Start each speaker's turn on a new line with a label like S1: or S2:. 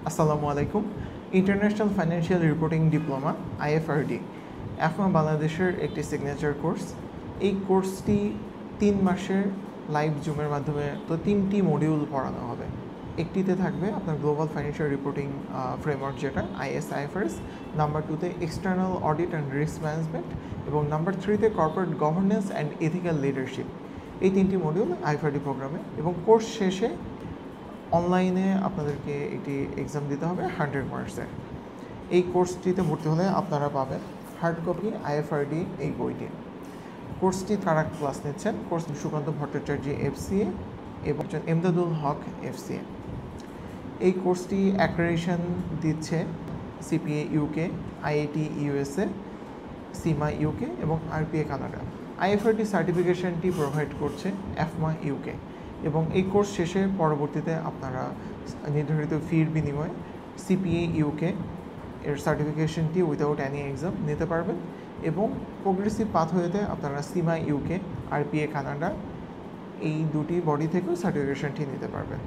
S1: আসসালামু আলাইকুম। International financial reporting diploma আইএফআরডি এফমা বাংলাদেশের একটি সিগনেচার কোর্স। এই কোর্সটি 3 মাসের লাইভ জুমের মাধ্যমে তো 3টি মডিউল পড়ানো হবে। একটিতে থাকবে আপনার গ্লোবাল ফাইন্যান্সিয়াল রিপোর্টিং ফ্রেমওয়ার্ক, যেটা IS/IFRS, নাম্বার 2তে external audit and risk management, এবং নাম্বার 3তে corporate governance and ethical leadership. এই 3টি মডিউল আইএফআরডি প্রোগ্রামে, এবং কোর্স শেষে অনলাইনে আপনাদেরকে একটি এক্সাম দিতে হবে 100 মার্কসের। এই কোর্সটিতে ভর্তি হলে আপনারা পাবেন হার্ড কপি আইএফআরডি এই বইটি। কোর্সটি কারা ক্লাস নিচ্ছেন? কোর্স সুকান্ত ভট্টাচার্য FCA এবং এমদাদুল হক FCA। এই কোর্সটি অ্যাক্রেডিটেশন দিচ্ছে CPA UK, IIT USA, CIMA UK এবং RPA কানাডা। আইএফআরডি সার্টিফিকেশনটি প্রোভাইড করছে এফমা UK, এবং এই কোর্স শেষে পরবর্তীতে আপনারা নির্ধারিত ফির বিনিময়ে CPA UK এর সার্টিফিকেশনটি উইদাউট এনি এক্সাম নিতে পারবেন, এবং প্রোগ্রেসিভ পাথওয়েতে আপনারা CIMA UK, RPA কানাডা এই দুটি বডি থেকেও সার্টিফিকেশনটি নিতে পারবেন।